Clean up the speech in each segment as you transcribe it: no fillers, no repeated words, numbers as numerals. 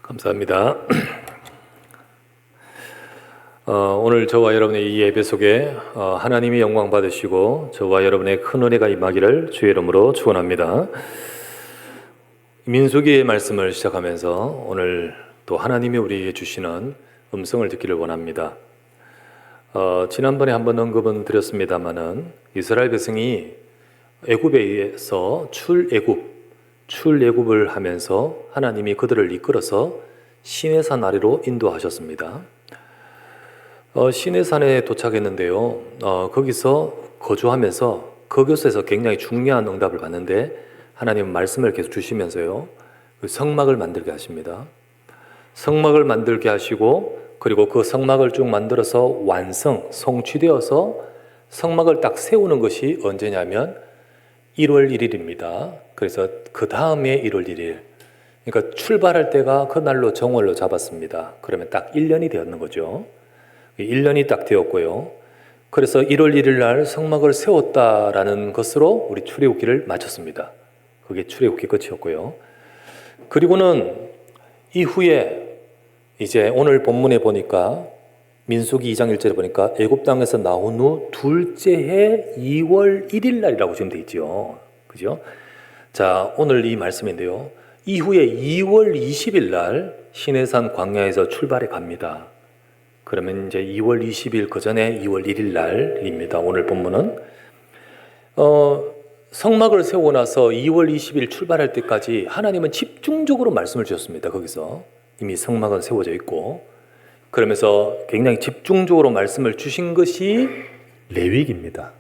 감사합니다. 오늘 저와 여러분의 이 예배 속에 하나님이 영광 받으시고 저와 여러분의 큰 은혜가 임하기를 주의 이름으로 축원합니다. 민수기의 말씀을 시작하면서 오늘 또 하나님이 우리에게 주시는 음성을 듣기를 원합니다. 지난번에 한번 언급은 드렸습니다마는 이스라엘 백성이 애굽에 의해서 출애굽을 하면서 하나님이 그들을 이끌어서 시내산 아래로 인도하셨습니다. 시내산에 도착했는데요. 거기서 거주하면서 그곳에서 굉장히 중요한 응답을 받는데 하나님은 말씀을 계속 주시면서요. 그 성막을 만들게 하십니다. 성막을 만들게 하시고 그리고 그 성막을 쭉 만들어서 성취되어서 성막을 딱 세우는 것이 언제냐면 1월 1일입니다. 그래서 그 다음에 1월 1일. 그러니까 출발할 때가 그날로 정월로 잡았습니다. 그러면 딱 1년이 되었는 거죠. 1년이 딱 되었고요. 그래서 1월 1일 날 성막을 세웠다라는 것으로 우리 출애굽기를 마쳤습니다. 그게 출애굽기 끝이었고요. 그리고는 이후에 이제 오늘 본문에 보니까 민수기 2장 1절에 보니까 애굽 땅에서 나온 후 둘째 해 2월 1일 날이라고 지금 돼 있죠. 그죠? 자, 오늘 이 말씀인데요. 이후에 2월 20일 날 시내산 광야에서 출발해 갑니다. 그러면 이제 2월 20일 그 전에 2월 1일 날입니다. 오늘 본문은 성막을 세우고 나서 2월 20일 출발할 때까지 하나님은 집중적으로 말씀을 주셨습니다. 거기서 이미 성막은 세워져 있고 그러면서 굉장히 집중적으로 말씀을 주신 것이 레위기입니다.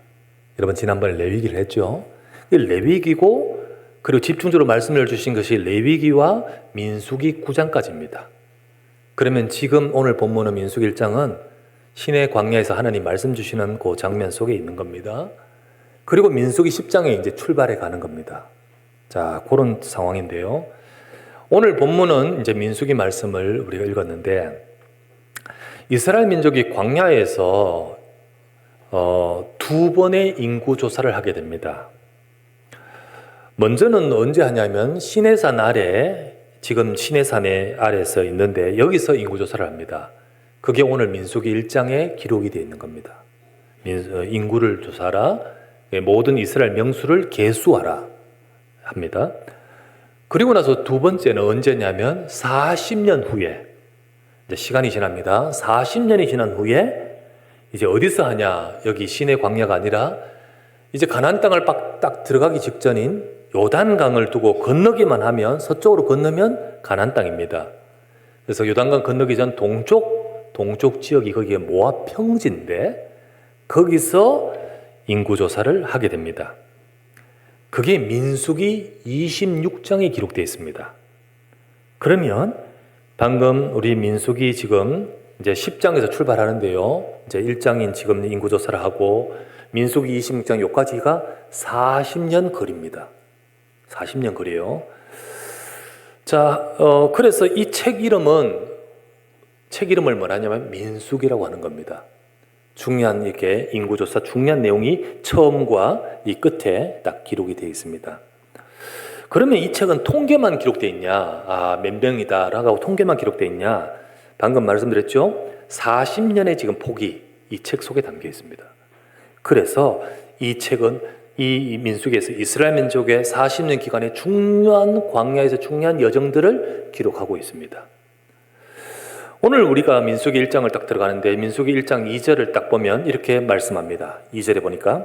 여러분 지난번에 레위기를 했죠. 레위기고 그리고 집중적으로 말씀을 주신 것이 레위기와 민수기 9장까지입니다. 그러면 지금 오늘 본문은 민수기 1장은 시내 광야에서 하나님 말씀 주시는 그 장면 속에 있는 겁니다. 그리고 민수기 10장에 이제 출발해 가는 겁니다. 자, 그런 상황인데요. 오늘 본문은 이제 민수기 말씀을 우리가 읽었는데 이스라엘 민족이 광야에서 두 번의 인구 조사를 하게 됩니다. 먼저는 언제 하냐면 시내산 아래, 지금 시내산의 아래에서 있는데 여기서 인구 조사를 합니다. 그게 오늘 민수기 1장에 기록이 되어 있는 겁니다. 인구를 조사하라, 모든 이스라엘 명수를 계수하라 합니다. 그리고 나서 두 번째는 언제냐면 40년 후에, 이제 시간이 지납니다. 40년이 지난 후에 이제 어디서 하냐? 여기 시내 광야가 아니라 이제 가나안 땅을 딱 들어가기 직전인 요단강을 두고 건너기만 하면, 서쪽으로 건너면 가나안 땅입니다. 그래서 요단강 건너기 전 동쪽 지역이 거기에 모압 평지인데 거기서 인구조사를 하게 됩니다. 그게 민수기 26장에 기록되어 있습니다. 그러면 방금 우리 민수기 지금 이제 10장에서 출발하는데요. 이제 1장인 지금 인구조사를 하고 민수기 26장 여기까지가 40년 거리입니다. 40년 거리예요. 자, 그래서 이 책 이름을 뭐라 하냐면 민수기라고 하는 겁니다. 중요한 이렇게 인구조사 중요한 내용이 처음과 이 끝에 딱 기록이 되어 있습니다. 그러면 이 책은 통계만 기록되어 있냐? 몇 명이다라고 통계만 기록되어 있냐? 방금 말씀드렸죠? 40년의 지금 폭이 이 책 속에 담겨 있습니다. 그래서 이 책은 이 민수기에서 이스라엘 민족의 40년 기간의 중요한 광야에서 중요한 여정들을 기록하고 있습니다. 오늘 우리가 민수기 1장을 딱 들어가는데 민수기 1장 2절을 딱 보면 이렇게 말씀합니다. 2절에 보니까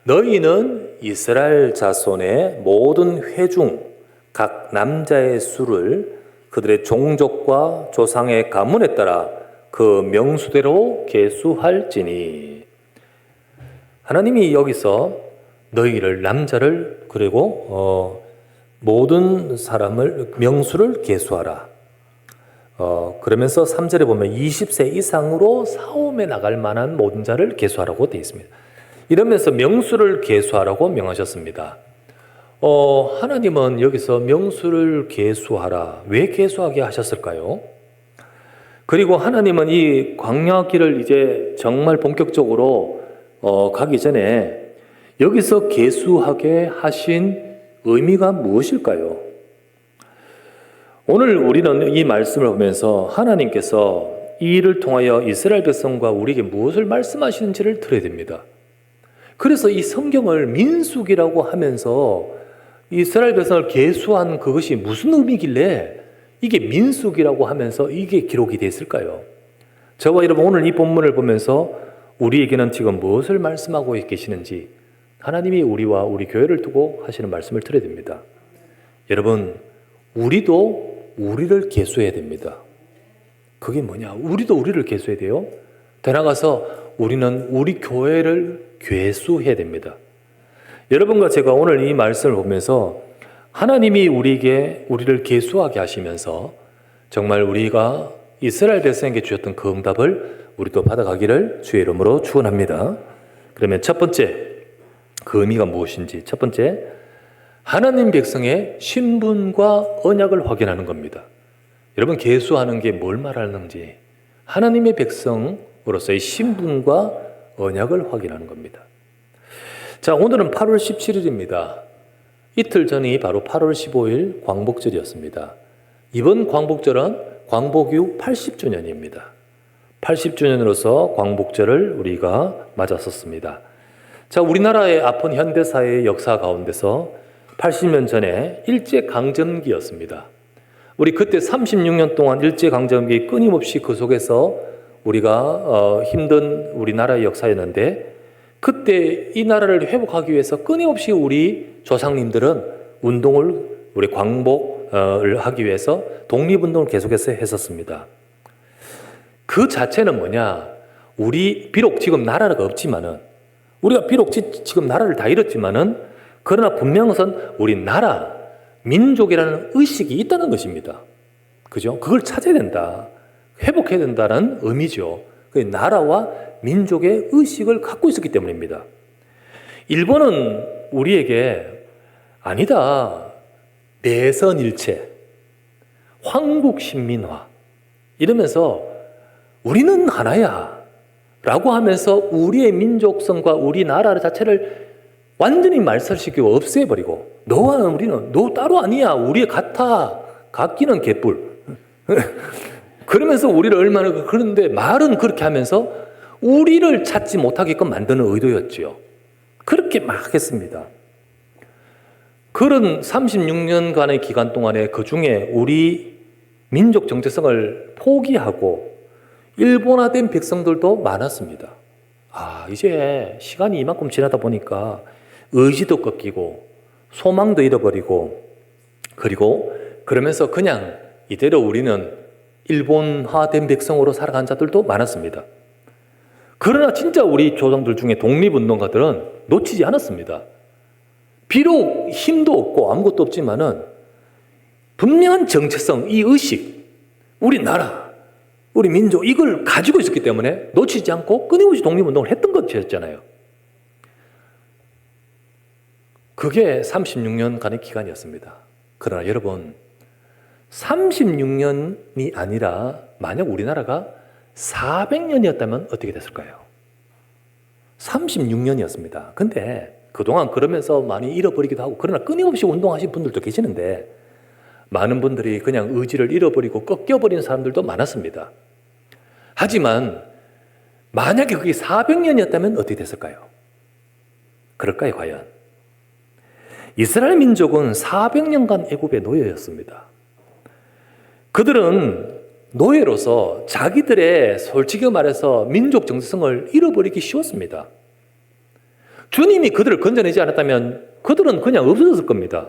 너희는 이스라엘 자손의 모든 회중 각 남자의 수를 그들의 종족과 조상의 가문에 따라 그 명수대로 계수할지니. 하나님이 여기서 너희를 남자를 그리고 모든 사람을 명수를 계수하라. 그러면서 3절에 보면 20세 이상으로 사움에 나갈 만한 모든 자를 계수하라고 되어 있습니다. 이러면서 명수를 계수하라고 명하셨습니다. 하나님은 여기서 명수를 계수하라. 왜 계수하게 하셨을까요? 그리고 하나님은 이 광야길을 이제 정말 본격적으로 가기 전에 여기서 계수하게 하신 의미가 무엇일까요? 오늘 우리는 이 말씀을 보면서 하나님께서 이 일을 통하여 이스라엘 백성과 우리에게 무엇을 말씀하시는지를 들어야 됩니다. 그래서 이 성경을 민수기라고 하면서 이스라엘 백성을 계수한 그것이 무슨 의미길래 이게 민수기라고 하면서 이게 기록이 됐을까요? 저와 여러분 오늘 이 본문을 보면서 우리에게는 지금 무엇을 말씀하고 계시는지 하나님이 우리와 우리 교회를 두고 하시는 말씀을 들어야 됩니다. 여러분, 우리도 우리를 계수해야 됩니다. 그게 뭐냐? 우리도 우리를 계수해야 돼요. 더 나아가서 우리는 우리 교회를 계수해야 됩니다. 여러분과 제가 오늘 이 말씀을 보면서 하나님이 우리를 계수하게 하시면서 정말 우리가 이스라엘 백성에게 주셨던 그 응답을 우리도 받아가기를 주의 이름으로 축원합니다. 그러면 첫 번째, 그 의미가 무엇인지 첫 번째, 하나님 백성의 신분과 언약을 확인하는 겁니다. 여러분, 계수하는 게 뭘 말하는지 하나님의 백성으로서의 신분과 언약을 확인하는 겁니다. 자, 오늘은 8월 17일입니다. 이틀 전이 바로 8월 15일 광복절이었습니다. 이번 광복절은 광복이후 80주년입니다. 80주년으로서 광복절을 우리가 맞았었습니다. 자, 우리나라의 아픈 현대사의 역사 가운데서 80년 전에 일제강점기였습니다. 우리 그때 36년 동안 일제강점기 끊임없이 그 속에서 우리가 힘든 우리나라의 역사였는데 그때 이 나라를 회복하기 위해서 끊임없이 우리 조상님들은 우리 광복을 하기 위해서 독립운동을 계속해서 했었습니다. 그 자체는 뭐냐? 우리 비록 지금 나라가 없지만은 우리가 비록 지금 나라를 다 잃었지만은 그러나 분명한 우리 나라, 민족이라는 의식이 있다는 것입니다. 그죠? 그걸 찾아야 된다. 회복해야 된다는 의미죠. 그 나라와 민족의 의식을 갖고 있었기 때문입니다. 일본은 우리에게 아니다. 내선일체, 황국신민화 이러면서 우리는 하나야 라고 하면서 우리의 민족성과 우리 나라 자체를 완전히 말살시키고 없애버리고 너와 우리는 너 따로 아니야. 우리 같아. 각기는 개뿔. 그러면서 우리를 얼마나 그런데 말은 그렇게 하면서 우리를 찾지 못하게끔 만드는 의도였지요. 그렇게 막 했습니다. 그런 36년간의 기간 동안에 그 중에 우리 민족 정체성을 포기하고 일본화된 백성들도 많았습니다. 이제 시간이 이만큼 지나다 보니까 의지도 꺾이고 소망도 잃어버리고 그리고 그러면서 그냥 이대로 우리는 일본화된 백성으로 살아간 자들도 많았습니다. 그러나 진짜 우리 조상들 중에 독립운동가들은 놓치지 않았습니다. 비록 힘도 없고 아무것도 없지만은 분명한 정체성, 이 의식, 우리 나라, 우리 민족 이걸 가지고 있었기 때문에 놓치지 않고 끊임없이 독립운동을 했던 것이었잖아요. 그게 36년간의 기간이었습니다. 그러나 여러분 36년이 아니라 만약 우리나라가 400년이었다면 어떻게 됐을까요? 36년이었습니다. 근데 그동안 그러면서 많이 잃어버리기도 하고 그러나 끊임없이 운동하신 분들도 계시는데 많은 분들이 그냥 의지를 잃어버리고 꺾여버린 사람들도 많았습니다. 하지만 만약에 그게 400년이었다면 어떻게 됐을까요? 그럴까요, 과연? 이스라엘 민족은 400년간 애굽의 노예였습니다. 그들은 노예로서 자기들의 솔직히 말해서 민족 정체성을 잃어버리기 쉬웠습니다. 주님이 그들을 건져내지 않았다면 그들은 그냥 없어졌을 겁니다.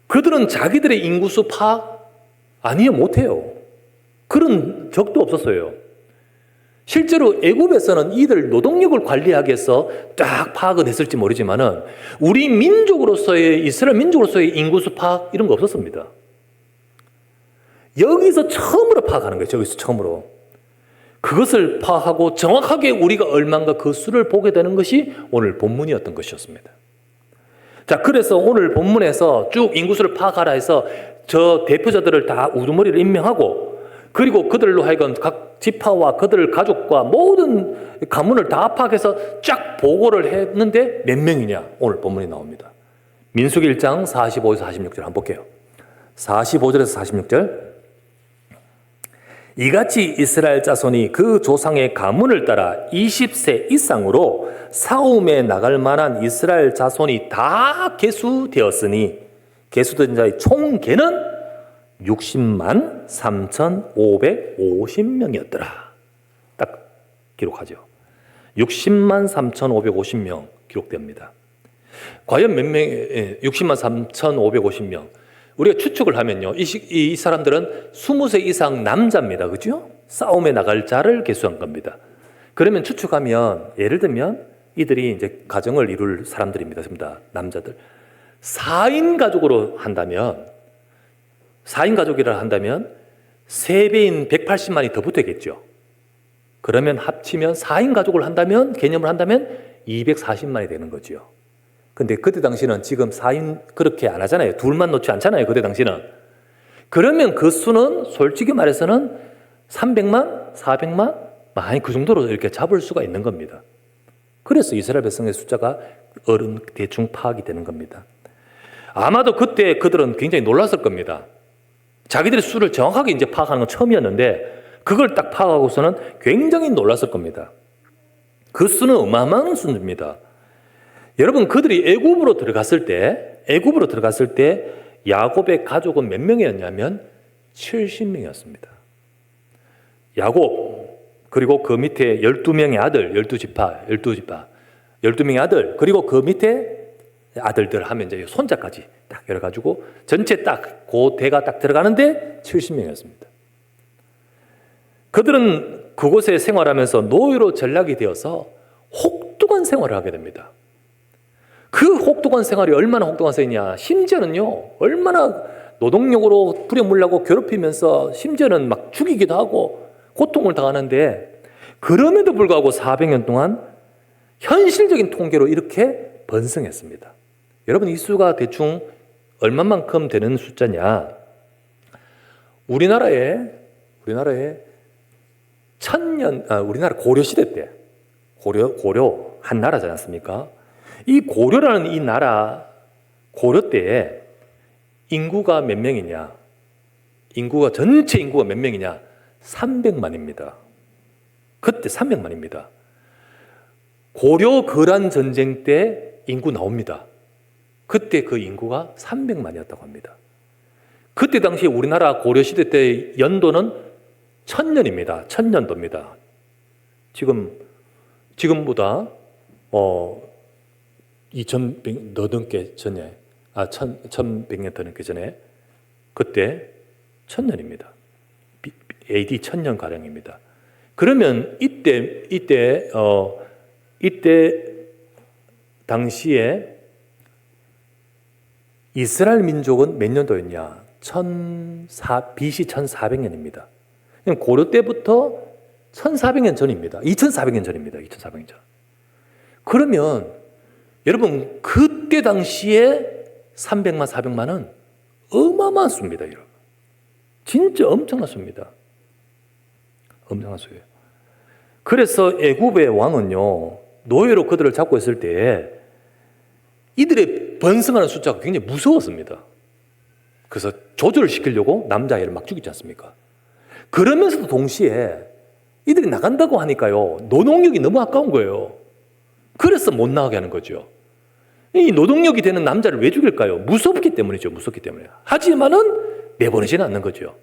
그들은 자기들의 인구수 파악 아니요 못해요. 그런 적도 없었어요. 실제로 애굽에서는 이들 노동력을 관리하기 위해서 딱 파악은 했을지 모르지만은 우리 민족으로서의 이스라엘 민족으로서의 인구수 파악 이런 거 없었습니다. 여기서 처음으로 파악하는 거예요. 여기서 처음으로. 그것을 파악하고 정확하게 우리가 얼마인가 그 수를 보게 되는 것이 오늘 본문이었던 것이었습니다. 자, 그래서 오늘 본문에서 쭉 인구수를 파악하라 해서 저 대표자들을 다 우두머리를 임명하고 그리고 그들로 하여금 각 지파와 그들 가족과 모든 가문을 다 파악해서 쫙 보고를 했는데 몇 명이냐? 오늘 본문이 나옵니다. 민수기 1장 45에서 46절 한번 볼게요. 45절에서 46절. 이같이 이스라엘 자손이 그 조상의 가문을 따라 20세 이상으로 싸움에 나갈 만한 이스라엘 자손이 다 계수되었으니 계수된 자의 총 계는 60만 3,550명이었더라. 딱 기록하죠. 60만 3,550명 기록됩니다. 과연 몇 명? 60만 3,550명. 우리가 추측을 하면요, 이 사람들은 20세 이상 남자입니다. 그죠? 싸움에 나갈 자를 계수한 겁니다. 그러면 추측하면, 예를 들면 이들이 이제 가정을 이룰 사람들입니다. 남자들. 4인 가족으로 한다면, 4인 가족이라 한다면 3배인 180만이 더 붙어야겠죠. 그러면 합치면 4인 가족을 한다면, 개념을 한다면 240만이 되는 거죠. 근데 그때 당시는 지금 4인 그렇게 안 하잖아요. 둘만 놓지 않잖아요. 그때 당시는. 그러면 그 수는 솔직히 말해서는 300만, 400만, 많이 그 정도로 이렇게 잡을 수가 있는 겁니다. 그래서 이스라엘 백성의 숫자가 대충 파악이 되는 겁니다. 아마도 그때 그들은 굉장히 놀랐을 겁니다. 자기들의 수를 정확하게 이제 파악하는 건 처음이었는데 그걸 딱 파악하고서는 굉장히 놀랐을 겁니다. 그 수는 어마어마한 수입니다. 여러분, 그들이 애굽으로 들어갔을 때 야곱의 가족은 몇 명이었냐면 70명이었습니다. 야곱, 그리고 그 밑에 12명의 아들, 12명의 아들, 그리고 그 밑에 아들들 하면 이제 손자까지 딱 열어가지고 전체 딱 그 대가 딱 들어가는데 70명이었습니다. 그들은 그곳에 생활하면서 노예로 전락이 되어서 혹독한 생활을 하게 됩니다. 그 혹독한 생활이 얼마나 혹독한 생활이냐, 심지어는요 얼마나 노동력으로 부려물라고 괴롭히면서 심지어는 막 죽이기도 하고 고통을 당하는데, 그럼에도 불구하고 400년 동안 현실적인 통계로 이렇게 번성했습니다. 여러분, 이 수가 대충 얼마만큼 되는 숫자냐? 우리나라에 우리나라 고려 시대 때 고려 한 나라지 않습니까? 이 고려라는 이 나라, 고려 때에 인구가 몇 명이냐? 전체 인구가 몇 명이냐? 300만입니다. 그때 300만입니다. 고려 거란 전쟁 때 인구 나옵니다. 그때 그 인구가 300만이었다고 합니다. 그때 당시 우리나라 고려 시대 때 연도는 1000년입니다. 1000년도입니다. 지금보다 2100년 더 넘게 전에, 1100년 더 넘게 전에, 그때 1000년입니다. AD 1000년 가량입니다. 그러면 이때 당시에 이스라엘 민족은 몇 년도였냐? BC 1400년입니다. 고려 때부터 1400년 전입니다. 2400년 전입니다. 2400년 전. 그러면 여러분, 그때 당시에 300만, 400만은 어마어마한 수입니다. 여러분. 진짜 엄청난 수입니다. 엄청난 수예요. 그래서 애굽의 왕은요, 노예로 그들을 잡고 있을 때 이들의 번성하는 숫자가 굉장히 무서웠습니다. 그래서 조절을 시키려고 남자아이를 막 죽이지 않습니까? 그러면서도 동시에 이들이 나간다고 하니까요, 노동력이 너무 아까운 거예요. 그래서 못 나가게 하는 거죠. 이 노동력이 되는 남자를 왜 죽일까요? 무섭기 때문이죠. 무섭기 때문에. 하지만은 내보내지는 않는 거죠.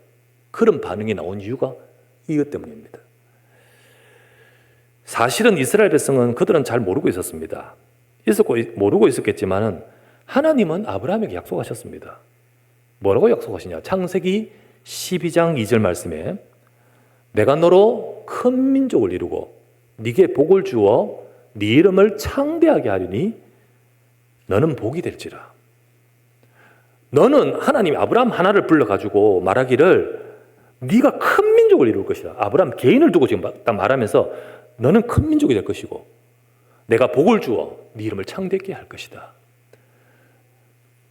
그런 반응이 나온 이유가 이것 때문입니다. 사실은 이스라엘 백성은 그들은 잘 모르고 있었습니다. 모르고 있었겠지만은 하나님은 아브라함에게 약속하셨습니다. 뭐라고 약속하시냐? 창세기 12장 2절 말씀에 내가 너로 큰 민족을 이루고 네게 복을 주어 네 이름을 창대하게 하리니 너는 복이 될지라. 너는, 하나님이 아브라함 하나를 불러가지고 말하기를 네가 큰 민족을 이룰 것이다. 아브라함 개인을 두고 지금 딱 말하면서 너는 큰 민족이 될 것이고 내가 복을 주어 네 이름을 창대하게 할 것이다.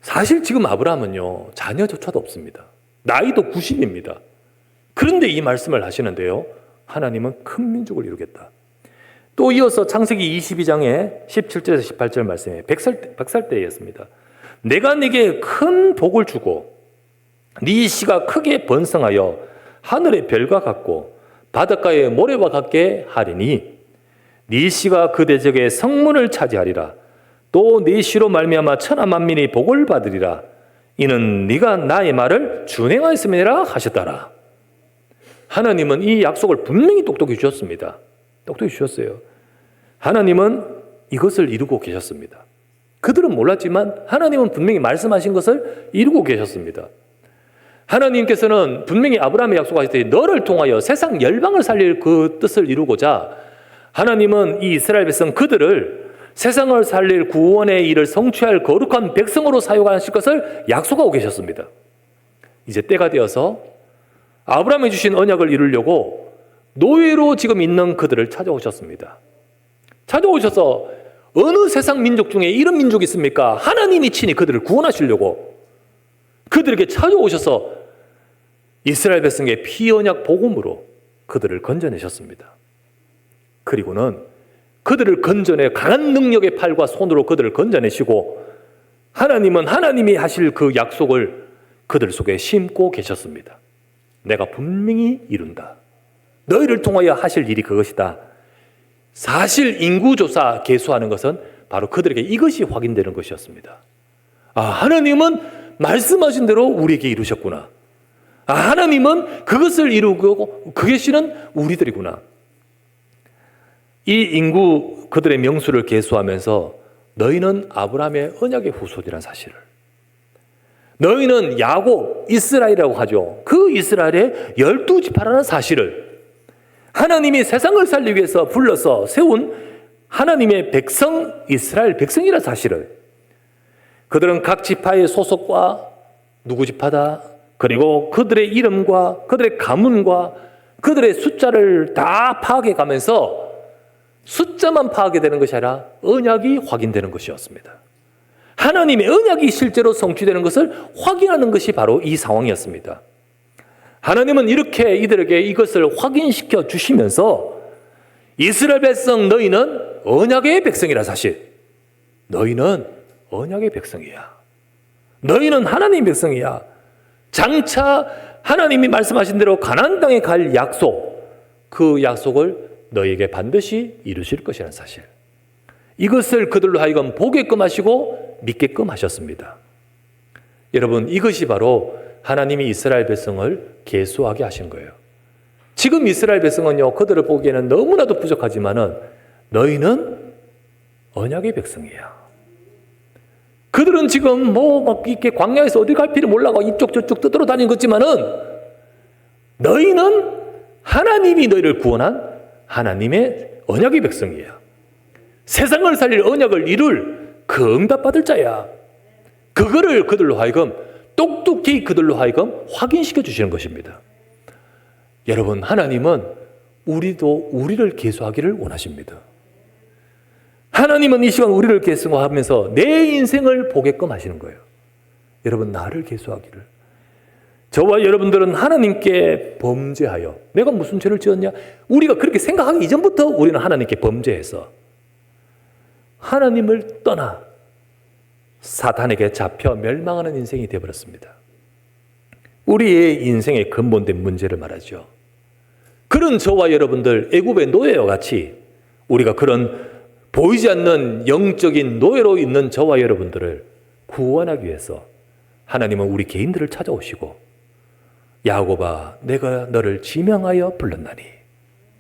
사실 지금 아브라함은요, 자녀조차도 없습니다. 나이도 90입니다. 그런데 이 말씀을 하시는데요, 하나님은 큰 민족을 이루겠다. 또 이어서 창세기 22장에 17절에서 18절 말씀에 100살 때였습니다. 내가 네게 큰 복을 주고 네 씨가 크게 번성하여 하늘의 별과 같고 바닷가의 모래와 같게 하리니 네 씨가 그 대적의 성문을 차지하리라. 또 네 씨로 말미암아 천하 만민이 복을 받으리라. 이는 네가 나의 말을 준행하였음이라 하셨더라. 하나님은 이 약속을 분명히 똑똑히 주셨습니다. 똑똑히 주셨어요. 하나님은 이것을 이루고 계셨습니다. 그들은 몰랐지만 하나님은 분명히 말씀하신 것을 이루고 계셨습니다. 하나님께서는 분명히 아브라함의 약속하실 때 너를 통하여 세상 열방을 살릴 그 뜻을 이루고자 하나님은 이 이스라엘 백성 그들을 세상을 살릴 구원의 일을 성취할 거룩한 백성으로 사용하실 것을 약속하고 계셨습니다. 이제 때가 되어서 아브라함이 주신 언약을 이루려고 노예로 지금 있는 그들을 찾아오셨습니다. 찾아오셔서 어느 세상 민족 중에 이런 민족이 있습니까? 하나님이 친히 그들을 구원하시려고 그들에게 찾아오셔서 이스라엘 백성의 피언약 복음으로 그들을 건져내셨습니다. 그리고는 그들을 건져내 강한 능력의 팔과 손으로 그들을 건져내시고 하나님은 하나님이 하실 그 약속을 그들 속에 심고 계셨습니다. 내가 분명히 이룬다. 너희를 통하여 하실 일이 그것이다. 사실 인구조사 계수하는 것은 바로 그들에게 이것이 확인되는 것이었습니다. 아, 하나님은 말씀하신 대로 우리에게 이루셨구나. 아, 하나님은 그것을 이루고 그것이는 우리들이구나. 이 인구 그들의 명수를 계수하면서 너희는 아브라함의 언약의 후손이라는 사실을, 너희는 야곱, 이스라엘이라고 하죠. 그 이스라엘의 12지파라는 사실을, 하나님이 세상을 살리기 위해서 불러서 세운 하나님의 백성, 이스라엘 백성이라는 사실을, 그들은 각 지파의 소속과 누구 지파다, 그리고 그들의 이름과 그들의 가문과 그들의 숫자를 다 파악해 가면서 숫자만 파악이 되는 것이 아니라 언약이 확인되는 것이었습니다. 하나님의 언약이 실제로 성취되는 것을 확인하는 것이 바로 이 상황이었습니다. 하나님은 이렇게 이들에게 이것을 확인시켜 주시면서 이스라엘 백성 너희는 언약의 백성이라 사실, 너희는 언약의 백성이야. 너희는 하나님의 백성이야. 장차 하나님이 말씀하신 대로 가나안 땅에 갈 약속, 그 약속을 너희에게 반드시 이루실 것이라는 사실, 이것을 그들로 하여금 보게끔 하시고 믿게끔 하셨습니다. 여러분, 이것이 바로 하나님이 이스라엘 백성을 계수하게 하신 거예요. 지금 이스라엘 백성은요, 그들을 보기에는 너무나도 부족하지만은 너희는 언약의 백성이야. 그들은 지금 막 이렇게 광야에서 어디 갈지를 몰라고 이쪽 저쪽 떠들어 다니는 것지만은 너희는 하나님이 너희를 구원한 하나님의 언약의 백성이야. 세상을 살릴 언약을 이룰 그 응답받을 자야. 그거를 그들로 하여금 똑똑히 그들로 하여금 확인시켜 주시는 것입니다. 여러분, 하나님은 우리를 계수하기를 원하십니다. 하나님은 이 시간 우리를 계수하면서 내 인생을 보게끔 하시는 거예요. 여러분, 나를 계수하기를. 저와 여러분들은 하나님께 범죄하여, 내가 무슨 죄를 지었냐? 우리가 그렇게 생각하기 이전부터 우리는 하나님께 범죄해서 하나님을 떠나 사탄에게 잡혀 멸망하는 인생이 되어버렸습니다. 우리의 인생의 근본된 문제를 말하죠. 그런 저와 여러분들, 애굽의 노예와 같이 우리가 그런 보이지 않는 영적인 노예로 있는 저와 여러분들을 구원하기 위해서 하나님은 우리 개인들을 찾아오시고, 야곱아, 내가 너를 지명하여 불렀나니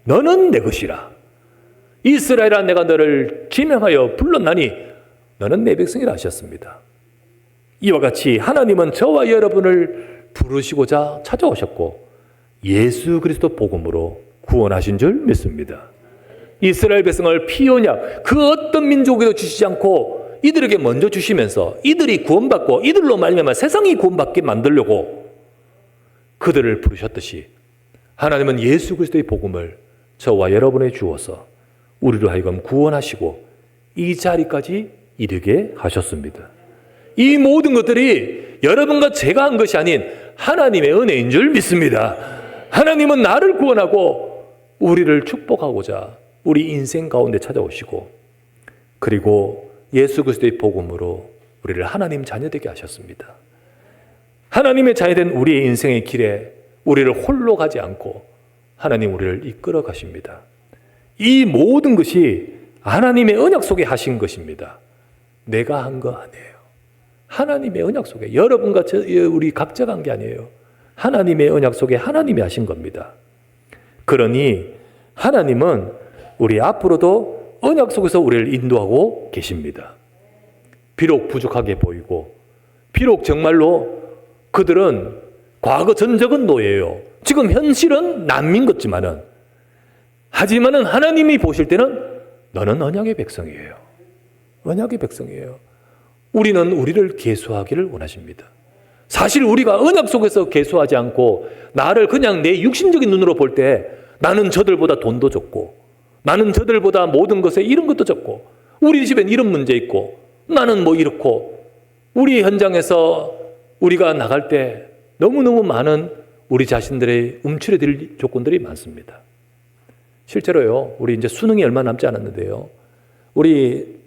너는 내 것이라. 이스라엘아, 내가 너를 지명하여 불렀나니 너는 내 백성이라 하셨습니다. 이와 같이 하나님은 저와 여러분을 부르시고자 찾아오셨고 예수 그리스도 복음으로 구원하신 줄 믿습니다. 이스라엘 백성을 피언약, 그 어떤 민족에도 주시지 않고 이들에게 먼저 주시면서 이들이 구원받고 이들로 말미암아 세상이 구원받게 만들려고 그들을 부르셨듯이 하나님은 예수 그리스도의 복음을 저와 여러분에 주어서 우리로 하여금 구원하시고 이 자리까지 이르게 하셨습니다. 이 모든 것들이 여러분과 제가 한 것이 아닌 하나님의 은혜인 줄 믿습니다. 하나님은 나를 구원하고 우리를 축복하고자 우리 인생 가운데 찾아오시고, 그리고 예수 그리스도의 복음으로 우리를 하나님 자녀되게 하셨습니다. 하나님의 자녀된 우리의 인생의 길에 우리를 홀로 가지 않고 하나님 우리를 이끌어 가십니다. 이 모든 것이 하나님의 언약 속에 하신 것입니다. 내가 한 거 아니에요. 하나님의 언약 속에, 여러분과 우리 각자가 한 게 아니에요. 하나님의 언약 속에 하나님이 하신 겁니다. 그러니 하나님은 우리 앞으로도 언약 속에서 우리를 인도하고 계십니다. 비록 부족하게 보이고, 비록 정말로 그들은 과거 전적은 노예예요. 지금 현실은 난민 같지만은, 하지만은 하나님이 보실 때는 너는 언약의 백성이에요. 언약의 백성이에요. 우리는 우리를 계수하기를 원하십니다. 사실 우리가 언약 속에서 계수하지 않고 나를 그냥 내 육신적인 눈으로 볼 때 나는 저들보다 돈도 적고, 나는 저들보다 모든 것에 이런 것도 적고, 우리 집엔 이런 문제 있고, 나는 뭐 이렇고, 우리 현장에서 우리가 나갈 때 너무너무 많은 우리 자신들의 움츠러들 조건들이 많습니다. 실제로요, 우리 이제 수능이 얼마 남지 않았는데요, 우리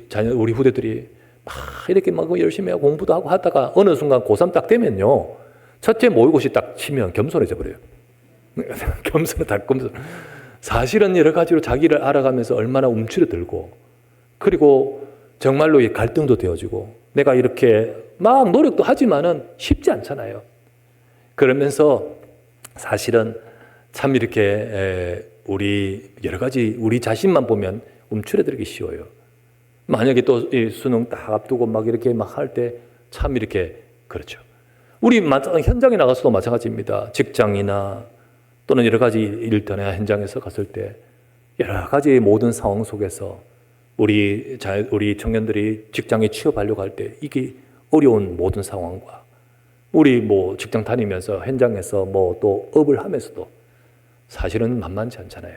자녀, 우리 후대들이 막 이렇게 막 열심히 하고 공부도 하고 하다가 어느 순간 고3 딱 되면요, 첫째 모의고시 딱 치면 겸손해져 버려요. 겸손. 사실은 여러 가지로 자기를 알아가면서 얼마나 움츠러들고, 그리고 정말로 갈등도 되어지고, 내가 이렇게 막 노력도 하지만은 쉽지 않잖아요. 그러면서 사실은 참 이렇게 우리 여러 가지 우리 자신만 보면 움츠러들기 쉬워요. 만약에 또 이 수능 딱 앞두고 막 이렇게 막 할 때 참 이렇게, 그렇죠. 우리 현장에 나가서도 마찬가지입니다. 직장이나 또는 여러 가지 일터나 현장에서 갔을 때 여러 가지 모든 상황 속에서 우리 청년들이 직장에 취업하려고 할 때 이게 어려운 모든 상황과, 우리 뭐 직장 다니면서 현장에서 뭐 또 업을 하면서도 사실은 만만치 않잖아요.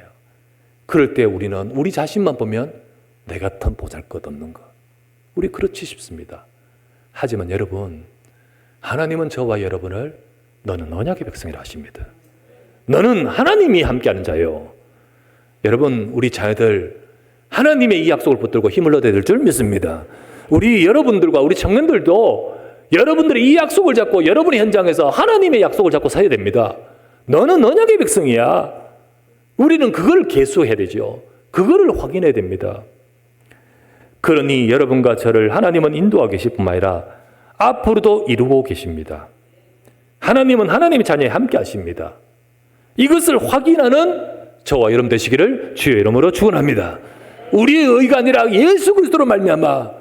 그럴 때 우리는 우리 자신만 보면 내 같은 보잘것없는 것, 우리 그렇지 싶습니다. 하지만 여러분, 하나님은 저와 여러분을 너는 언약의 백성이라 하십니다. 너는 하나님이 함께하는 자요. 여러분, 우리 자녀들 하나님의 이 약속을 붙들고 힘을 얻어야 될 줄 믿습니다. 우리 여러분들과 우리 청년들도 여러분들이 이 약속을 잡고 여러분의 현장에서 하나님의 약속을 잡고 살아야 됩니다. 너는 언약의 백성이야. 우리는 그걸 계수해야 되죠. 그거를 확인해야 됩니다. 그러니 여러분과 저를 하나님은 인도하고 계실 뿐만 아니라 앞으로도 이루고 계십니다. 하나님은 하나님의 자녀에 함께 하십니다. 이것을 확인하는 저와 여러분 되시기를 주의 이름으로 축원합니다. 우리의 의가 아니라 예수 그리스도로 말미암아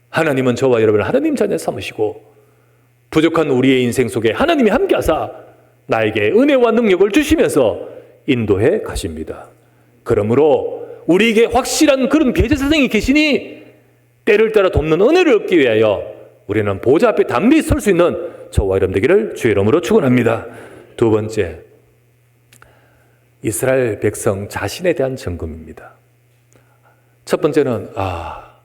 하나님은 저와 여러분을 하나님 자녀 삼으시고, 부족한 우리의 인생 속에 하나님이 함께하사 나에게 은혜와 능력을 주시면서 인도해 가십니다. 그러므로 우리에게 확실한 그런 계제사정이 계시니 때를 따라 돕는 은혜를 얻기 위하여 우리는 보좌 앞에 담대히 설 수 있는 저와 여러분 되기를 주의 이름으로 축원합니다. 두 번째, 이스라엘 백성 자신에 대한 점검입니다. 첫 번째는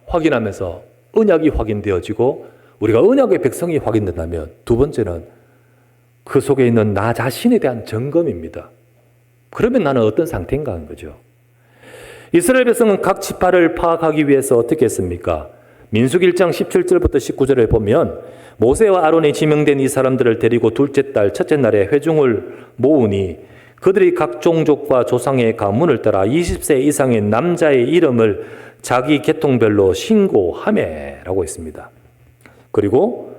확인하면서 언약이 확인되어지고 우리가 언약의 백성이 확인된다면, 두 번째는 그 속에 있는 나 자신에 대한 점검입니다. 그러면 나는 어떤 상태인가 하는 거죠. 이스라엘 백성은 각 지파를 파악하기 위해서 어떻게 했습니까? 민수기 1장 17절부터 19절을 보면 모세와 아론이 지명된 이 사람들을 데리고 둘째 달 첫째 날에 회중을 모으니 그들이 각 종족과 조상의 가문을 따라 20세 이상의 남자의 이름을 자기 계통별로 신고하매라고 했습니다. 그리고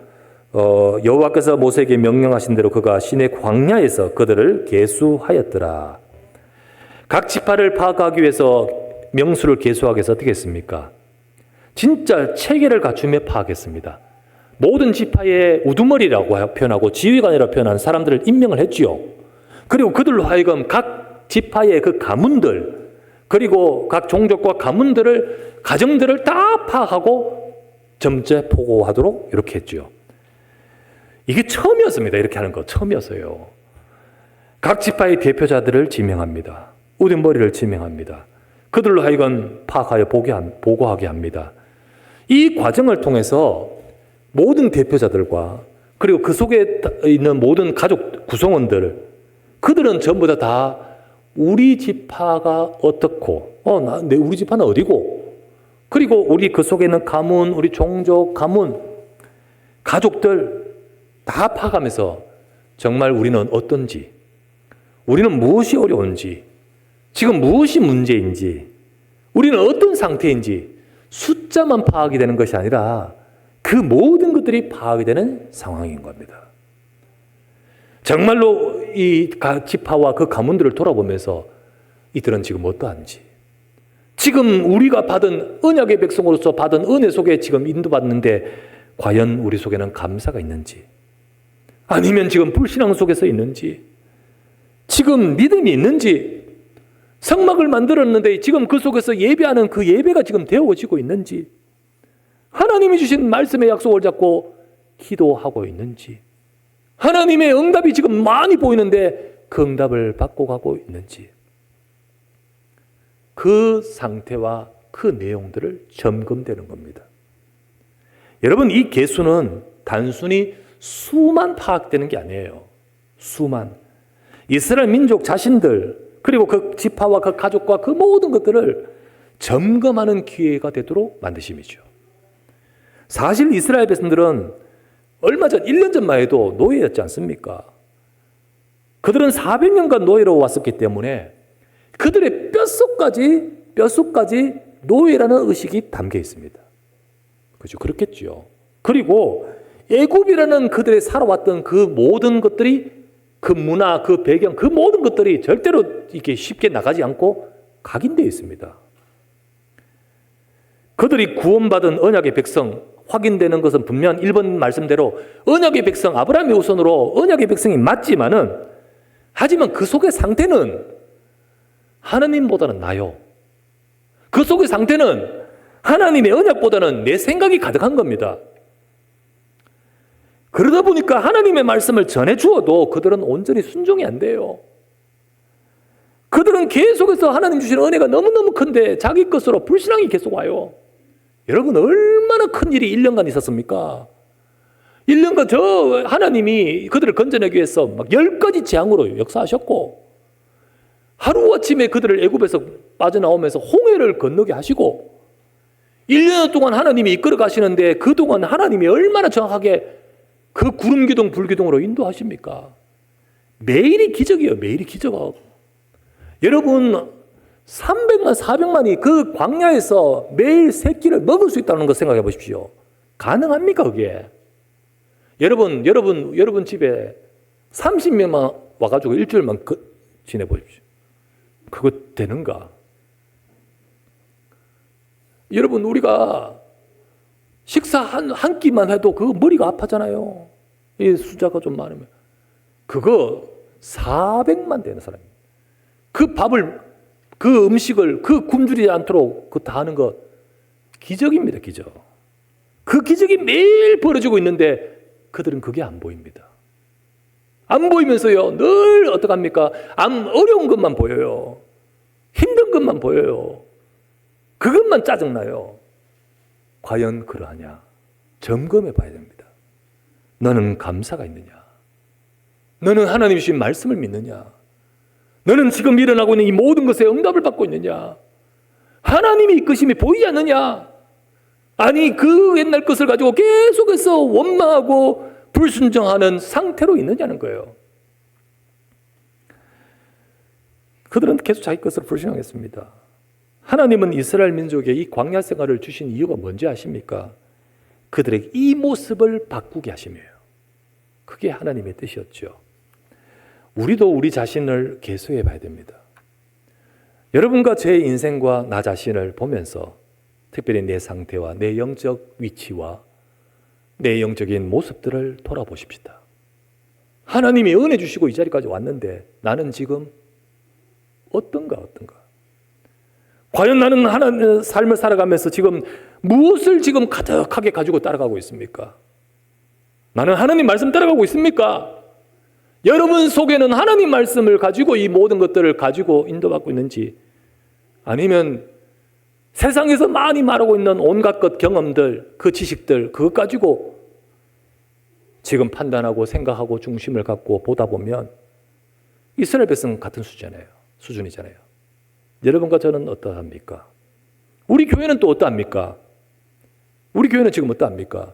여호와께서 모세에게 명령하신 대로 그가 시내 광야에서 그들을 계수하였더라. 각 지파를 파악하기 위해서 명수를 계수하기 위해서 어떻게 했습니까? 진짜 체계를 갖추며 파악했습니다. 모든 지파의 우두머리라고 표현하고 지휘관이라고 표현한 사람들을 임명을 했지요. 그리고 그들로 하여금 각 지파의 그 가문들, 그리고 각 종족과 가문들을, 가정들을 다 파악하고 점체 포고하도록 이렇게 했죠. 이게 처음이었습니다. 이렇게 하는 거 처음이었어요. 각 지파의 대표자들을 지명합니다. 우두머리를 지명합니다. 그들로 하여금 파악하여 보고하게 합니다. 이 과정을 통해서 모든 대표자들과 그리고 그 속에 있는 모든 가족 구성원들, 그들은 전부 다 우리 지파가 어떻고, 우리 지파는 어디고, 그리고 우리 그 속에 있는 가문, 우리 종족, 가문, 가족들, 다 파가면서 정말 우리는 어떤지, 우리는 무엇이 어려운지, 지금 무엇이 문제인지, 우리는 어떤 상태인지 숫자만 파악이 되는 것이 아니라 그 모든 것들이 파악이 되는 상황인 겁니다. 정말로 이 지파와 그 가문들을 돌아보면서 이들은 지금 어떠한지, 지금 우리가 받은 언약의 백성으로서 받은 은혜 속에 지금 인도받는데 과연 우리 속에는 감사가 있는지, 아니면 지금 불신앙 속에서 있는지, 지금 믿음이 있는지, 성막을 만들었는데 지금 그 속에서 예배하는 그 예배가 지금 되어지고 있는지, 하나님이 주신 말씀의 약속을 잡고 기도하고 있는지, 하나님의 응답이 지금 많이 보이는데 그 응답을 받고 가고 있는지, 그 상태와 그 내용들을 점검되는 겁니다. 여러분, 이 계수는 단순히 수만 파악되는 게 아니에요. 수만. 이스라엘 민족 자신들, 그리고 그 지파와 그 가족과 그 모든 것들을 점검하는 기회가 되도록 만드심이죠. 사실 이스라엘 백성들은 얼마 전, 1년 전만 해도 노예였지 않습니까? 그들은 400년간 노예로 왔었기 때문에 그들의 뼛속까지 노예라는 의식이 담겨 있습니다. 그렇죠? 그렇겠죠. 그리고 애굽이라는 그들의 살아왔던 그 모든 것들이, 그 문화, 그 배경, 그 모든 것들이 절대로 이렇게 쉽게 나가지 않고 각인되어 있습니다. 그들이 구원받은 언약의 백성, 확인되는 것은 분명 1번 말씀대로 언약의 백성, 아브라함의 후손으로 언약의 백성이 맞지만은, 하지만 그 속의 상태는 하나님보다는 나요. 그 속의 상태는 하나님의 언약보다는 내 생각이 가득한 겁니다. 그러다 보니까 하나님의 말씀을 전해주어도 그들은 온전히 순종이 안 돼요. 그들은 계속해서 하나님 주시는 은혜가 너무너무 큰데 자기 것으로 불신앙이 계속 와요. 여러분, 얼마나 큰 일이 1년간 있었습니까? 1년간 저 하나님이 그들을 건져내기 위해서 막 10가지 재앙으로 역사하셨고, 하루아침에 그들을 애굽에서 빠져나오면서 홍해를 건너게 하시고, 1년 동안 하나님이 이끌어 가시는데 그동안 하나님이 얼마나 정확하게 그 구름 기둥, 불 기둥으로 인도하십니까? 매일이 기적이에요. 매일이 기적. 여러분, 300만, 400만이 그 광야에서 매일 세 끼를 먹을 수 있다는 거 생각해 보십시오. 가능합니까, 그게? 여러분 집에 30명만 와가지고 일주일만 지내보십시오. 그거 되는가? 여러분, 우리가 식사 한 끼만 해도 그 머리가 아파잖아요. 이 숫자가 좀 많으면. 그거 400만 되는 사람입니다. 그 밥을, 그 음식을, 그 굶주리지 않도록 그 다 하는 거 기적입니다, 기적. 그 기적이 매일 벌어지고 있는데 그들은 그게 안 보입니다. 안 보이면서요, 늘 어떡합니까? 어려운 것만 보여요. 힘든 것만 보여요. 그것만 짜증나요. 과연 그러하냐? 점검해 봐야 됩니다. 너는 감사가 있느냐? 너는 하나님이 주신 말씀을 믿느냐? 너는 지금 일어나고 있는 이 모든 것에 응답을 받고 있느냐? 하나님이 이끄심이 보이지 않느냐? 아니, 그 옛날 것을 가지고 계속해서 원망하고 불순종하는 상태로 있느냐는 거예요. 그들은 계속 자기 것을 불신앙했습니다. 하나님은 이스라엘 민족에게 이 광야 생활을 주신 이유가 뭔지 아십니까? 그들에게 이 모습을 바꾸게 하심이에요. 그게 하나님의 뜻이었죠. 우리도 우리 자신을 계수해 봐야 됩니다. 여러분과 제 인생과 나 자신을 보면서 특별히 내 상태와 내 영적 위치와 내 영적인 모습들을 돌아보십시다. 하나님이 은혜 주시고 이 자리까지 왔는데 나는 지금 어떤가? 과연 나는 하나님의 삶을 살아가면서 지금 무엇을 지금 가득하게 가지고 따라가고 있습니까? 나는 하나님 말씀 따라가고 있습니까? 여러분 속에는 하나님 말씀을 가지고 이 모든 것들을 가지고 인도받고 있는지, 아니면 세상에서 많이 말하고 있는 온갖 것, 경험들, 그 지식들, 그것 가지고 지금 판단하고 생각하고 중심을 갖고 보다 보면 이스라엘 백성 같은 수준이잖아요. 여러분과 저는 어떠합니까? 우리 교회는 또 어떠합니까? 우리 교회는 지금 어떠합니까?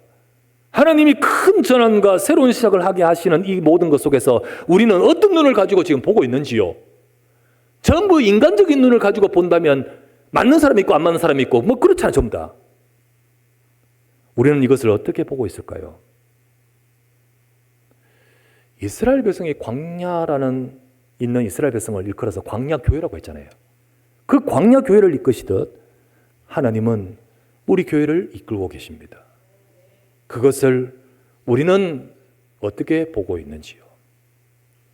하나님이 큰 전환과 새로운 시작을 하게 하시는 이 모든 것 속에서 우리는 어떤 눈을 가지고 지금 보고 있는지요? 전부 인간적인 눈을 가지고 본다면 맞는 사람이 있고 안 맞는 사람이 있고 뭐 그렇잖아요. 전부 다. 우리는 이것을 어떻게 보고 있을까요? 이스라엘 백성이 광야라는 있는 이스라엘 백성을 일컬어서 광야 교회라고 했잖아요. 그 광야 교회를 이끄시듯 하나님은 우리 교회를 이끌고 계십니다. 그것을 우리는 어떻게 보고 있는지요?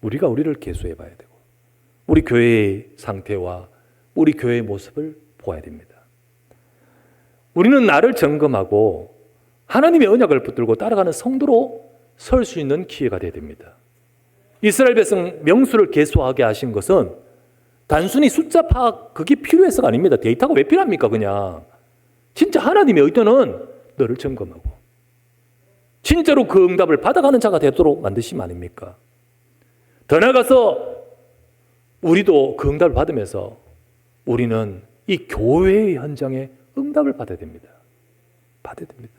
우리가 우리를 계수해 봐야 되고 우리 교회의 상태와 우리 교회의 모습을 보아야 됩니다. 우리는 나를 점검하고 하나님의 언약을 붙들고 따라가는 성도로 설 수 있는 기회가 되어야 됩니다. 이스라엘 백성 명수를 계수하게 하신 것은 단순히 숫자 파악 그게 필요해서가 아닙니다. 데이터가 왜 필요합니까? 그냥 진짜 하나님의 의도는 너를 점검하고 진짜로 그 응답을 받아가는 자가 되도록 만드시면 아닙니까? 더 나아가서 우리도 그 응답을 받으면서 우리는 이 교회의 현장에 응답을 받아야 됩니다. 받아야 됩니다.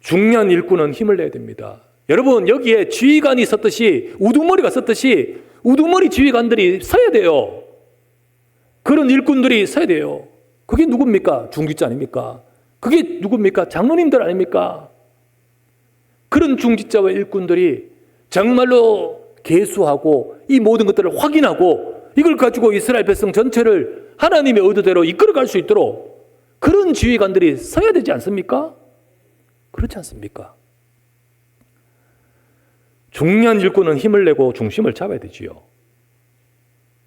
중요한 일꾼은 힘을 내야 됩니다. 여러분 여기에 지휘관이 섰듯이 우두머리가 섰듯이 우두머리 지휘관들이 서야 돼요. 그런 일꾼들이 서야 돼요. 그게 누굽니까? 중직자 아닙니까? 그게 누굽니까? 장로님들 아닙니까? 그런 중직자와 일꾼들이 정말로 계수하고 이 모든 것들을 확인하고 이걸 가지고 이스라엘 백성 전체를 하나님의 의도대로 이끌어갈 수 있도록 그런 지휘관들이 서야 되지 않습니까? 그렇지 않습니까? 중요한 일꾼은 힘을 내고 중심을 잡아야 되지요.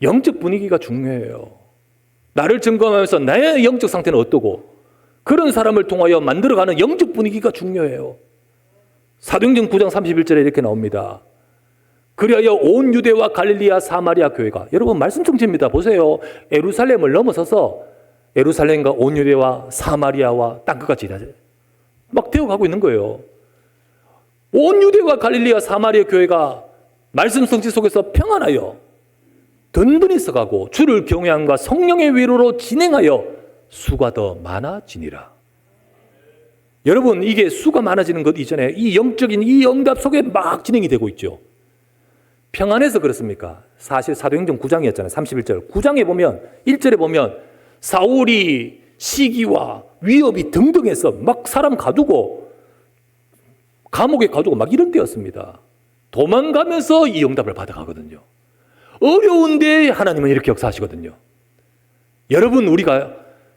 영적 분위기가 중요해요. 나를 점검하면서 나의 영적 상태는 어떠고 그런 사람을 통하여 만들어가는 영적 분위기가 중요해요. 사도행전 9장 31절에 이렇게 나옵니다. 그리하여 온 유대와 갈릴리아 사마리아 교회가 여러분 말씀 청지입니다. 보세요. 예루살렘을 넘어서서 예루살렘과 온 유대와 사마리아와 땅끝까지 막 되어가고 있는 거예요. 온 유대와 갈릴리아 사마리아 교회가 말씀 성취 속에서 평안하여 든든히 서가고 주를 경외함과 성령의 위로로 진행하여 수가 더 많아지니라. 여러분 이게 수가 많아지는 것 이전에 이 영적인 이 응답 속에 막 진행이 되고 있죠. 평안해서 그렇습니까? 사실 사도행전 9장이었잖아요. 31절 9장에 보면 1절에 보면 사울이 시기와 위협이 등등해서 막 사람 가두고 감옥에 가두고 막 이런 때였습니다. 도망가면서 이 응답을 받아가거든요. 어려운데 하나님은 이렇게 역사하시거든요. 여러분 우리가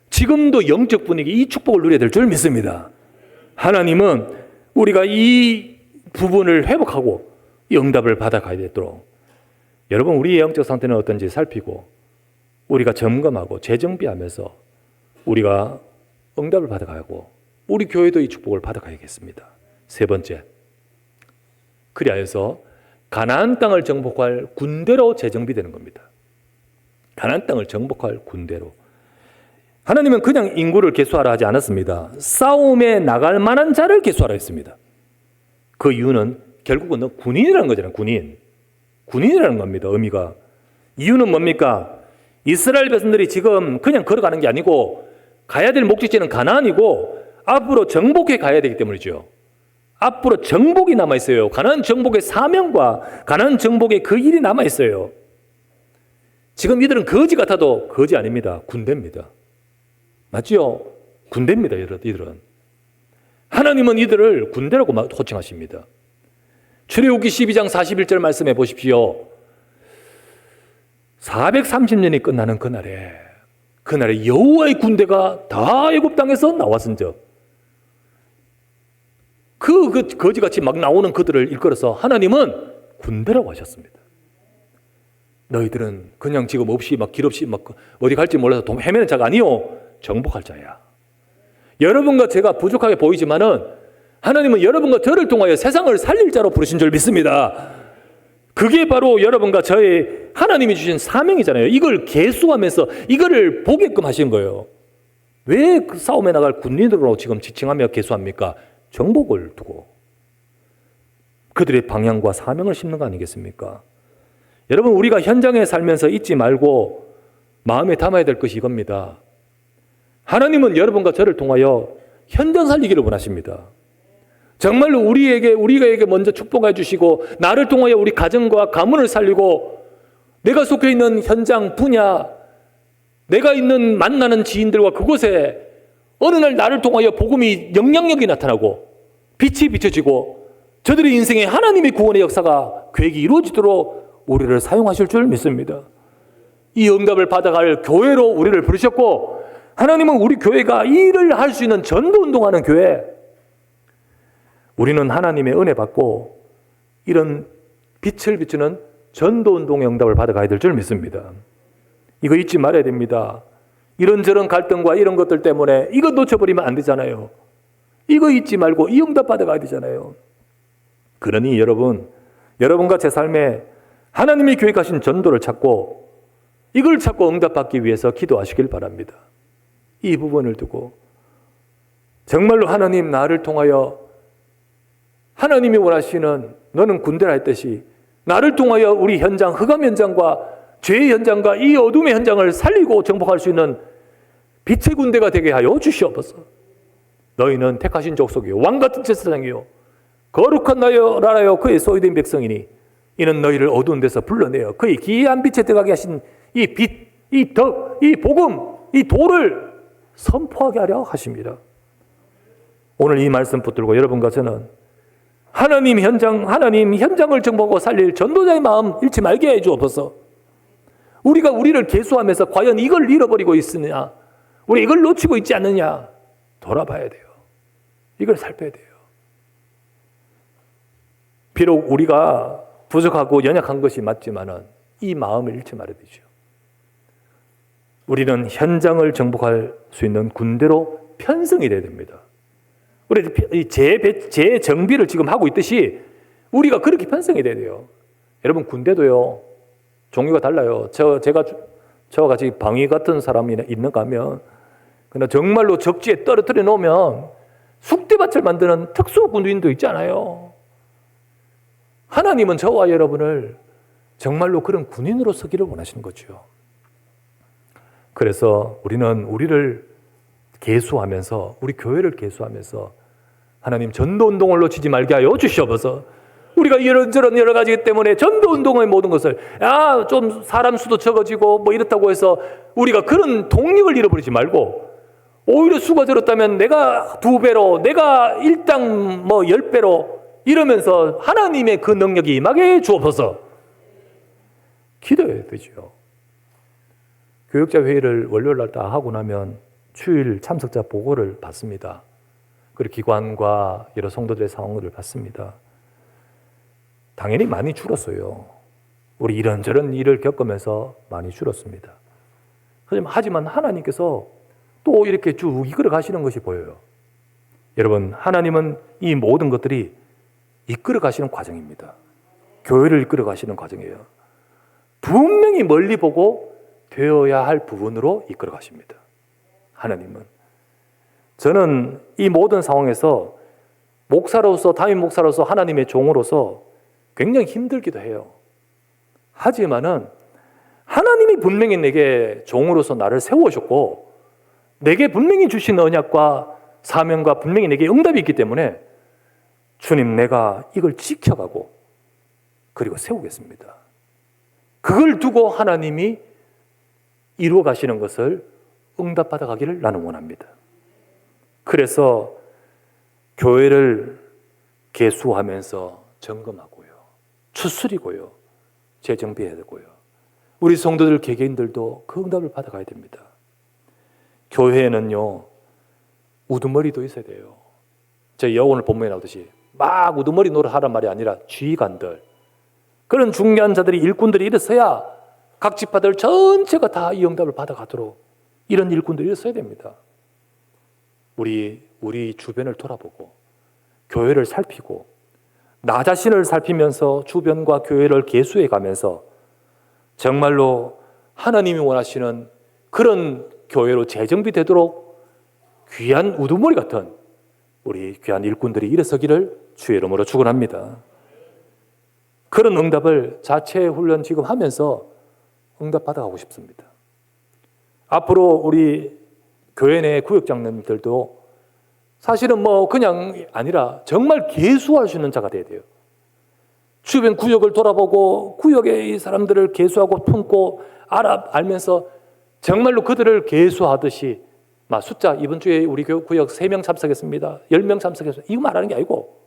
지금도 영적 분위기 이 축복을 누려야 될 줄 믿습니다. 하나님은 우리가 이 부분을 회복하고 이 응답을 받아가야 되도록 여러분 우리의 영적 상태는 어떤지 살피고 우리가 점검하고 재정비하면서 우리가 응답을 받아가고 우리 교회도 이 축복을 받아가야겠습니다. 세 번째, 그리하여서 가나안 땅을 정복할 군대로 재정비되는 겁니다. 가나안 땅을 정복할 군대로. 하나님은 그냥 인구를 계수하라 하지 않았습니다. 싸움에 나갈 만한 자를 계수하라 했습니다. 그 이유는 결국은 군인이라는 거잖아요. 군인이라는 겁니다. 의미가. 이유는 뭡니까? 이스라엘 백성들이 지금 그냥 걸어가는 게 아니고 가야 될 목적지는 가나안이고 앞으로 정복해 가야 되기 때문이죠. 앞으로 정복이 남아있어요. 가나안 정복의 사명과 가나안 정복의 그 일이 남아있어요. 지금 이들은 거지 같아도 거지 아닙니다. 군대입니다. 맞죠? 군대입니다. 이들은. 하나님은 이들을 군대라고 호칭하십니다. 출애굽기 12장 41절 말씀해 보십시오. 430년이 끝나는 그날에 여호와의 군대가 다 애굽 땅에서 나왔은즉 그 거지같이 막 나오는 그들을 일컬어서 하나님은 군대라고 하셨습니다. 너희들은 그냥 지금 없이 막 길 없이 막 어디 갈지 몰라서 헤매는 자가 아니요 정복할 자야. 여러분과 제가 부족하게 보이지만은 하나님은 여러분과 저를 통하여 세상을 살릴 자로 부르신 줄 믿습니다. 그게 바로 여러분과 저의 하나님이 주신 사명이잖아요. 이걸 계수하면서 이거를 보게끔 하신 거예요. 왜 그 싸움에 나갈 군인으로 지금 지칭하며 계수합니까? 정복을 두고 그들의 방향과 사명을 심는 거 아니겠습니까? 여러분 우리가 현장에 살면서 잊지 말고 마음에 담아야 될 것이 이겁니다. 하나님은 여러분과 저를 통하여 현장 살리기를 원하십니다. 정말로 우리에게 먼저 축복해 주시고 나를 통하여 우리 가정과 가문을 살리고 내가 속해 있는 현장, 분야, 내가 있는 만나는 지인들과 그곳에 어느 날 나를 통하여 복음이 영향력이 나타나고 빛이 비춰지고 저들의 인생에 하나님의 구원의 역사가 계획이 이루어지도록 우리를 사용하실 줄 믿습니다. 이 응답을 받아갈 교회로 우리를 부르셨고 하나님은 우리 교회가 이 일을 할 수 있는 전도운동하는 교회, 우리는 하나님의 은혜 받고 이런 빛을 비추는 전도운동의 응답을 받아가야 될 줄 믿습니다. 이거 잊지 말아야 됩니다. 이런저런 갈등과 이런 것들 때문에 이거 놓쳐버리면 안 되잖아요. 이거 잊지 말고 이 응답 받아가야 되잖아요. 그러니 여러분과 제 삶에 하나님이 계획하신 전도를 찾고 이걸 찾고 응답받기 위해서 기도하시길 바랍니다. 이 부분을 두고 정말로 하나님 나를 통하여 하나님이 원하시는 너는 군대라 했듯이 나를 통하여 우리 현장, 흑암 현장과 죄의 현장과 이 어둠의 현장을 살리고 정복할 수 있는 빛의 군대가 되게 하여 주시옵소서. 너희는 택하신 족속이요 왕같은 제사장이요 거룩한 나라요 그의 소유된 백성이니 이는 너희를 어두운 데서 불러내어 그의 기이한 빛에 들어가게 하신 이 빛, 이 덕, 이 복음, 이 도를 선포하게 하려 하십니다. 오늘 이 말씀 붙들고 여러분과 저는 하나님 현장을 정복하고 살릴 전도자의 마음 잃지 말게 해 주옵소서. 우리가 우리를 계수하면서 과연 이걸 잃어버리고 있느냐, 우리 이걸 놓치고 있지 않느냐 돌아봐야 돼요. 이걸 살펴야 돼요. 비록 우리가 부족하고 연약한 것이 맞지만은 이 마음을 잃지 말아야 되죠. 우리는 현장을 정복할 수 있는 군대로 편성이 돼야 됩니다. 우리 재정비를 지금 하고 있듯이 우리가 그렇게 편성이 돼야 돼요. 여러분 군대도요 종류가 달라요. 저와 같이 방위 같은 사람이 있는가 하면 그러나 정말로 적지에 떨어뜨려 놓으면 쑥대밭을 만드는 특수 군인도 있잖아요. 하나님은 저와 여러분을 정말로 그런 군인으로 서기를 원하시는 거죠. 그래서 우리는 우리를 계수하면서 우리 교회를 계수하면서 하나님 전도운동을 놓치지 말게 하여 주시옵소서. 우리가 이런저런 여러 가지 때문에 전도운동의 모든 것을 좀 사람 수도 적어지고 뭐 이렇다고 해서 우리가 그런 동력을 잃어버리지 말고 오히려 수가 들었다면 내가 2배로 내가 일당 10배로 이러면서 하나님의 그 능력이 임하게 주옵소서. 기도해야 되죠. 교육자 회의를 월요일날 다 하고 나면 주일 참석자 보고를 받습니다. 그리고 기관과 여러 성도들의 상황을 받습니다. 당연히 많이 줄었어요. 우리 이런저런 일을 겪으면서 많이 줄었습니다. 하지만 하나님께서 또 이렇게 쭉 이끌어 가시는 것이 보여요. 여러분, 하나님은 이 모든 것들이 이끌어 가시는 과정입니다. 교회를 이끌어 가시는 과정이에요. 분명히 멀리 보고 되어야 할 부분으로 이끌어 가십니다. 하나님은. 저는 이 모든 상황에서 목사로서, 담임 목사로서 하나님의 종으로서 굉장히 힘들기도 해요. 하지만은 하나님이 분명히 내게 종으로서 나를 세우셨고 내게 분명히 주신 언약과 사명과 분명히 내게 응답이 있기 때문에 주님, 내가 이걸 지켜가고 그리고 세우겠습니다. 그걸 두고 하나님이 이루어 가시는 것을 응답받아 가기를 나는 원합니다. 그래서 교회를 계수하면서 점검하고요, 추스리고요, 재정비해야 되고요. 우리 성도들 개개인들도 그 응답을 받아가야 됩니다. 교회에는요 우두머리도 있어야 돼요. 저희 오늘 본문에 나오듯이 막 우두머리 노릇하란 말이 아니라 지휘관들, 그런 중요한 자들이 일꾼들이 일어서야 각 지파들 전체가 다 이 응답을 받아가도록 이런 일꾼들이 일어서야 됩니다. 우리 주변을 돌아보고 교회를 살피고 나 자신을 살피면서 주변과 교회를 계수해 가면서 정말로 하나님이 원하시는 그런 교회로 재정비되도록 귀한 우두머리 같은 우리 귀한 일꾼들이 일어서기를 주의 이름으로 축원합니다. 그런 응답을 자체 훈련 지금 하면서 응답 받아가고 싶습니다. 앞으로 우리 교회 내 구역장님들도 사실은 뭐 그냥 아니라 정말 계수할 수 있는 자가 돼야 돼요. 주변 구역을 돌아보고 구역의 이 사람들을 계수하고 품고 알면서 정말로 그들을 계수하듯이 막 숫자 이번 주에 우리 구역 3명 참석했습니다. 10명 참석했습니다. 이거 말하는 게 아니고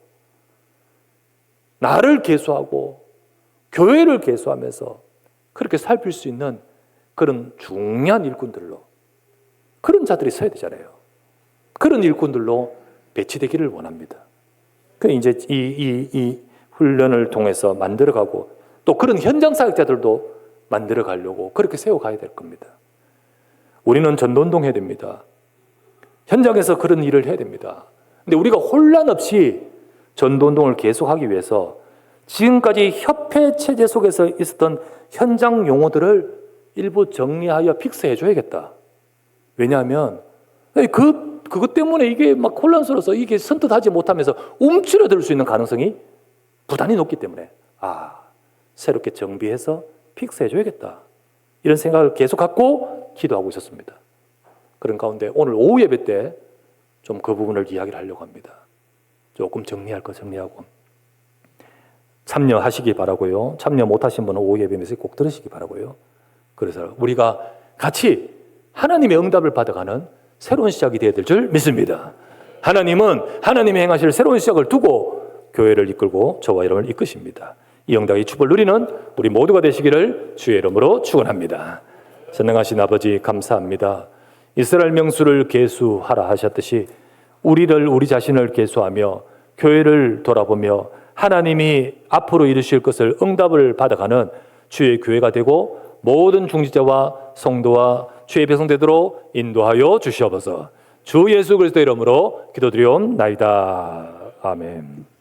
나를 계수하고 교회를 계수하면서 그렇게 살필 수 있는 그런 중요한 일꾼들로 그런 자들이 서야 되잖아요. 그런 일꾼들로 배치되기를 원합니다. 그 이제 이 훈련을 통해서 만들어가고 또 그런 현장 사역자들도 만들어가려고 그렇게 세워가야 될 겁니다. 우리는 전도운동 해야 됩니다. 현장에서 그런 일을 해야 됩니다. 근데 우리가 혼란 없이 전도운동을 계속하기 위해서 지금까지 협회 체제 속에서 있었던 현장 용어들을 일부 정리하여 픽스해 줘야겠다. 왜냐하면 그것 때문에 이게 막 혼란스러워서 이게 선뜻하지 못하면서 움츠러들 수 있는 가능성이 부단히 높기 때문에 새롭게 정비해서 픽스해 줘야겠다. 이런 생각을 계속 갖고 기도하고 있었습니다. 그런 가운데 오늘 오후 예배 때 좀 그 부분을 이야기를 하려고 합니다. 조금 정리할 거 정리하고 참여하시기 바라고요. 참여 못하신 분은 오후 예배에서 꼭 들으시기 바라고요. 그래서 우리가 같이 하나님의 응답을 받아가는 새로운 시작이 되어야 될 줄 믿습니다. 하나님은 하나님이 행하실 새로운 시작을 두고 교회를 이끌고 저와 여러분을 이끄십니다. 이 응답의 축복을 누리는 우리 모두가 되시기를 주의 이름으로 축원합니다. 전능하신 아버지 감사합니다. 이스라엘 명수를 계수하라 하셨듯이 우리 자신을 계수하며 교회를 돌아보며 하나님이 앞으로 이루실 것을 응답을 받아가는 주의 교회가 되고 모든 중직자와 성도와 주의 백성 되도록 인도하여 주시옵소서. 주 예수 그리스도의 이름으로 기도드리옵나이다. 아멘.